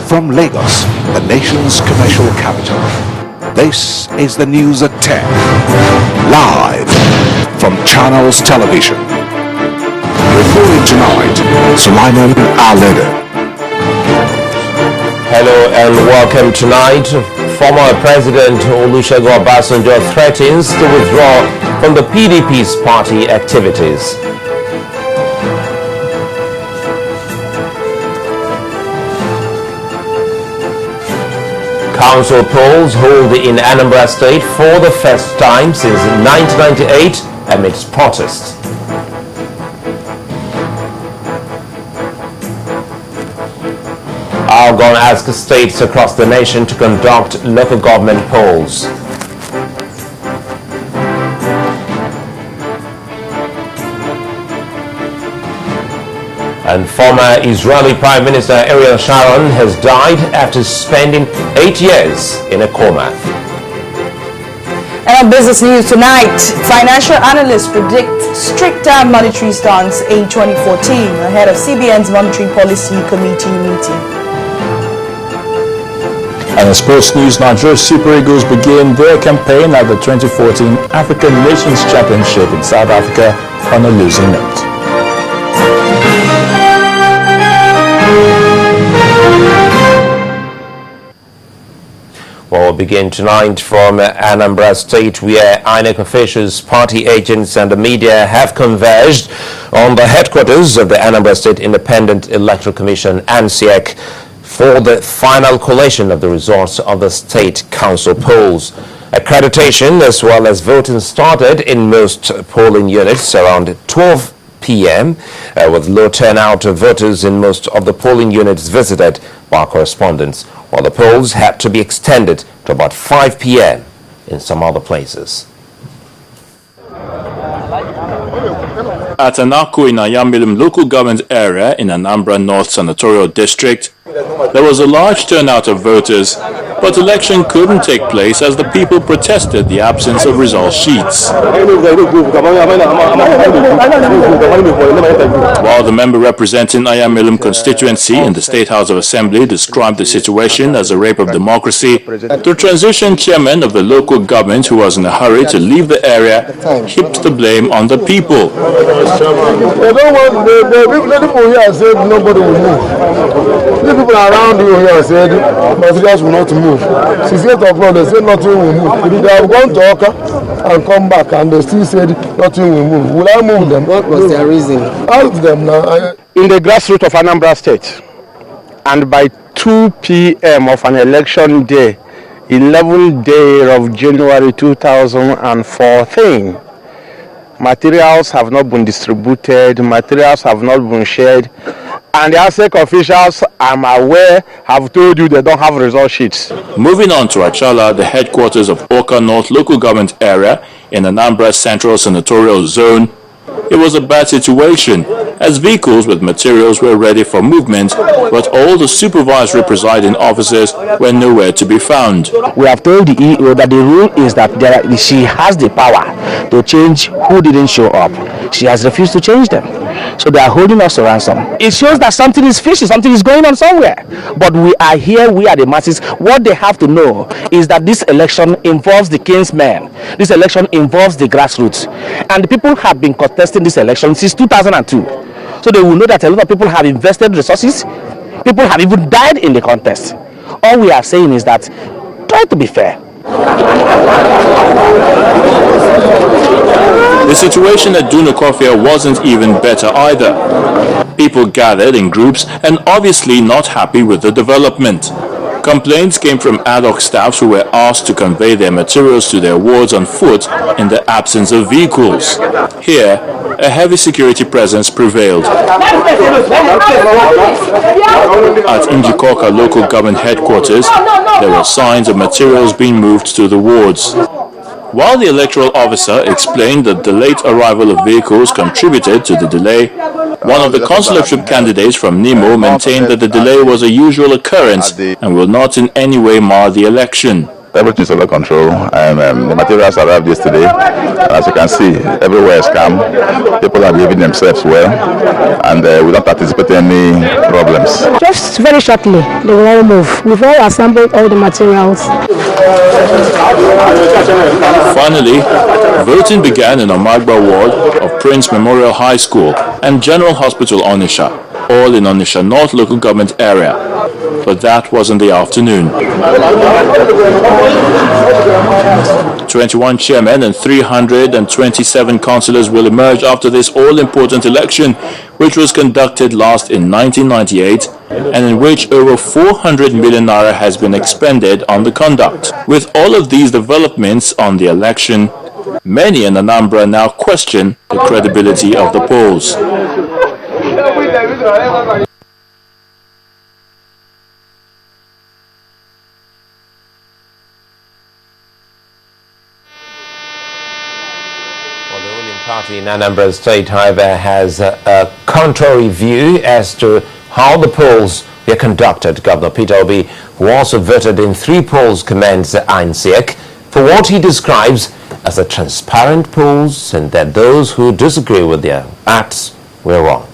From Lagos, the nation's commercial capital, this is the news at 10, live from Channels Television. Reporting tonight, Sulaiman Alede. Hello and welcome tonight. Former President Olusegun Obasanjo threatens to withdraw from the PDP's party activities. Council polls hold in Anambra State for the first time since 1998 amidst protests. ALGON asks states across the nation to conduct local government polls. And former Israeli Prime Minister Ariel Sharon has died after spending 8 years in a coma. And on business news tonight, financial analysts predict stricter monetary stance in 2014 ahead of CBN's Monetary Policy Committee meeting. And in sports news, Nigeria's Super Eagles begin their campaign at the 2014 African Nations Championship in South Africa on a losing note. Well, we'll begin tonight from Anambra State, where INEC officials, party agents and the media have converged on the headquarters of the Anambra State Independent Electoral Commission, ANSEC, for the final collation of the results of the state council polls. Accreditation as well as voting started in most polling units around 12 p.m. With low turnout of voters in most of the polling units visited by correspondents, while the polls had to be extended to about 5 p.m. in some other places. At Anako in Ayamilim local government area in Anambra North Senatorial District, there was a large turnout of voters, but election couldn't take place as the people protested the absence of result sheets. While the member representing Ayamilim constituency in the State House of Assembly described the situation as a rape of democracy, the transition chairman of the local government, who was in a hurry to leave the area, heaped the blame on the people. The people here said nobody will move. The people around you here said materials will not move. Since 8 o'clock they said nothing will move. They have gone to Oka and come back and they still said nothing will move. Will I move them? What was their reason? Ask them now. In the grassroots of Anambra State, and by 2 p.m. of an election day, 11th day of January 2014, materials have not been distributed, materials have not been shared, and the ASEC officials, I'm aware, have told you they don't have result sheets. Moving on to Achala, the headquarters of Oka North local government area in Anambra Central Senatorial Zone, it was a bad situation as vehicles with materials were ready for movement, but all the supervisory presiding officers were nowhere to be found. We have told the EO that the rule is that she has the power to change who didn't show up. She has refused to change them. So they are holding us to ransom. It shows that something is fishy, something is going on somewhere. But we are here, we are the masses. What they have to know is that this election involves the king's men. This election involves the grassroots. And the people have been contesting this election since 2002. So they will know that a lot of people have invested resources. People have even died in the contest. All we are saying is that try to be fair. The situation at Dunukofia wasn't even better either. People gathered in groups and obviously not happy with the development. Complaints came from ad hoc staffs who were asked to convey their materials to their wards on foot in the absence of vehicles. Here, a heavy security presence prevailed. At Njikoka local government headquarters, there were signs of materials being moved to the wards. While the electoral officer explained that the late arrival of vehicles contributed to the delay, one of the consulship candidates from Nimo maintained that the delay was a usual occurrence and will not in any way mar the election. everything is under control, and the materials arrived yesterday. As you can see, everywhere is calm. People are behaving themselves well, and we don't anticipate any problems. Just very shortly, they will all move. We've all assembled all the materials. Finally, voting began in Anambra ward of Prince Memorial High School and General Hospital Onitsha, all in Onitsha North local government area. But that was in the afternoon. 21 chairmen and 327 councillors will emerge after this all-important election, which was conducted last in 1998 and in which over 400 million naira has been expended on the conduct. With all of these developments on the election, many in Anambra now question the credibility of the polls. Party in Anambra State, however, has a contrary view as to how the polls were conducted. Governor Peter Obi, who also voted in 3 polls, commends INSEC for what he describes as a transparent polls, and that those who disagree with their acts were wrong.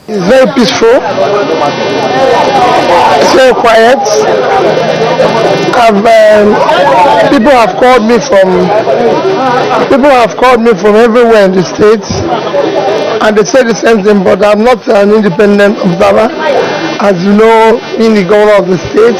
It's very peaceful. It's very quiet. People have called me from everywhere in the state, and they say the same thing. But I'm not an independent observer. As you know, being the governor of the state,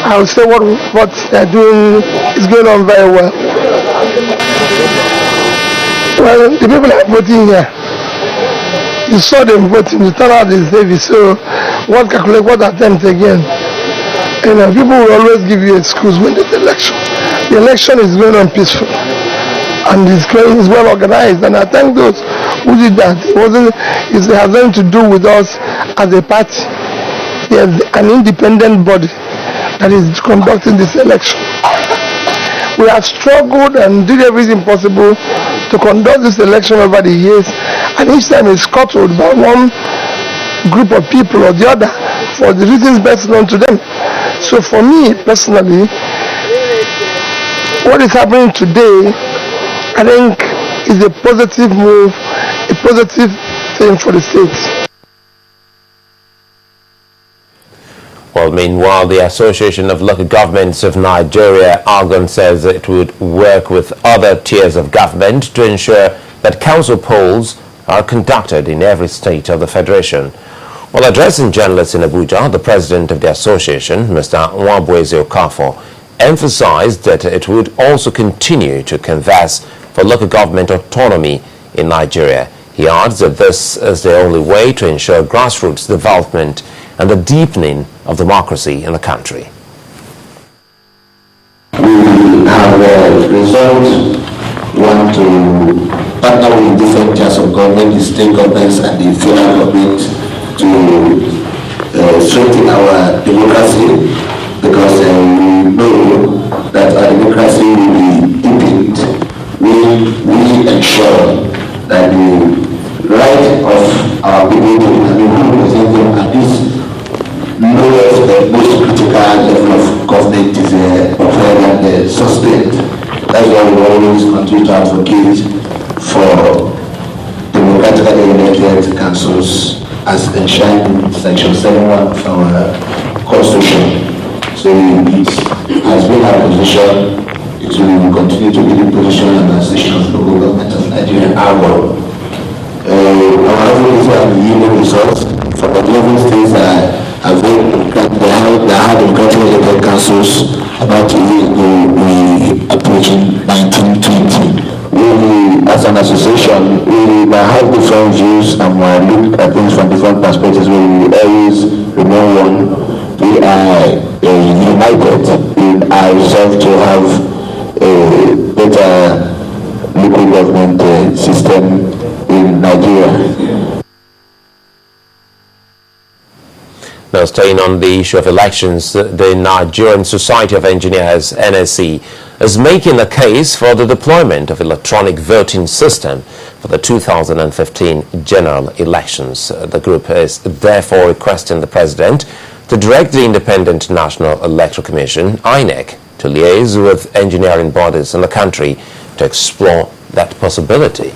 I would say what they're doing is going on very well. Well, the people are voting here. You saw them voting, the turnout is heavy, so what calculate, what attempt again? You know, people will always give you excuse when there's election. The election is going on peaceful, and it's well organized, and I thank those who did that. It has nothing to do with us as a party. There's an independent body that is conducting this election. We have struggled and did everything possible to conduct this election over the years, and each time it's scuttled by one group of people or the other for the reasons best known to them. So for me personally, what is happening today, I think, is a positive move, a positive thing for the state. Well, meanwhile, the Association of Local Governments of Nigeria, ALGON, says it would work with other tiers of government to ensure that council polls are conducted in every state of the Federation. While addressing journalists in Abuja, the president of the association, Mr. Nwabweze Okafor, emphasized that it would also continue to canvass for local government autonomy in Nigeria. He adds that this is the only way to ensure grassroots development and the deepening of democracy in the country. We have resolved want to partner with different tiers of government, the state governments and the federal government, to strengthen our democracy, because we know that our democracy will be deepened. We ensure that the right of our people to represent them at this lowest, the most critical level of government is upheld and sustained. That's why we always continue to advocate for democratically elected councils as enshrined in Section 71 of our Constitution. So it has been our position, it will continue to be the position and the Association of Local Government of Nigeria, ALGON. Our advocacy and the union results for the 11 states that have democratically elected councils about to be approaching 1920. We, as an association, we have different views and we look at things from different perspectives. We always remain one. We are united in our resolve to have a better local government system in Nigeria. Now, staying on the issue of elections, the Nigerian Society of Engineers, NSE, is making a case for the deployment of electronic voting system for the 2015 general elections. The group is therefore requesting the president to direct the Independent National Electoral Commission, INEC, to liaise with engineering bodies in the country to explore that possibility.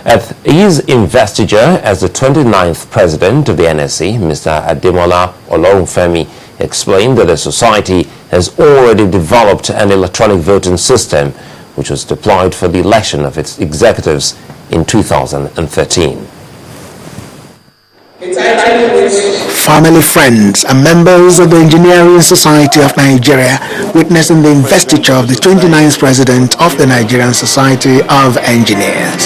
At his investiture as the 29th president of the NSE, Mr. Ademola Olorunfemi explained that the society has already developed an electronic voting system which was deployed for the election of its executives in 2013. Family, friends, and members of the Engineering Society of Nigeria witnessing the investiture of the 29th President of the Nigerian Society of Engineers.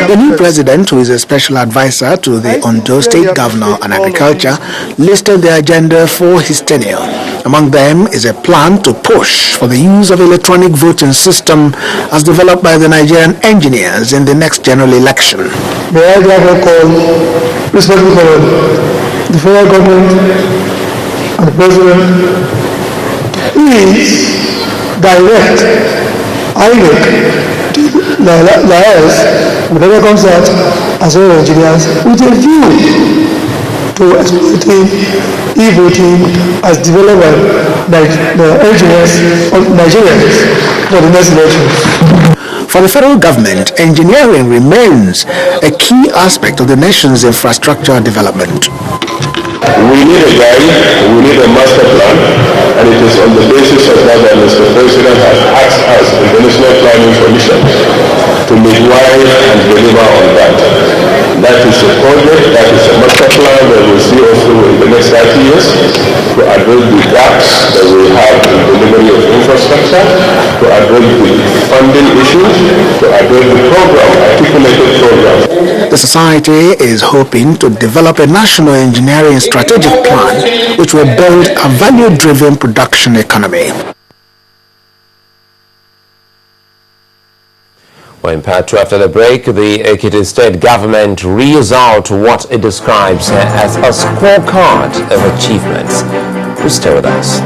The new president, who is a special advisor to the Ondo State Governor on Agriculture, listed the agenda for his tenure. Among them is a plan to push for the use of electronic voting system as developed by the Nigerian engineers in the next general election. May I therefore call respectful forward the federal government and the president is direct INEC to liaise with other concerts as well as engineers with a view to exploiting e-voting as developed by the engineers of Nigerians for the next elections. For the federal government, engineering remains a key aspect of the nation's infrastructure development. We need a guide, we need a master plan, and it is on the basis of that that Mr. President has asked us in the National Planning Commission to midwife and deliver on that. That is a project, that is a master plan that we'll see also in the next 30 years to address the gaps that we have in delivery of infrastructure, to address the funding issues, to address the program, articulated program. The society is hoping to develop a national engineering strategic plan which will build a value-driven production economy. Well, in part two after the break, the Ekiti state government reels out what it describes as a scorecard of achievements. Please stay with us.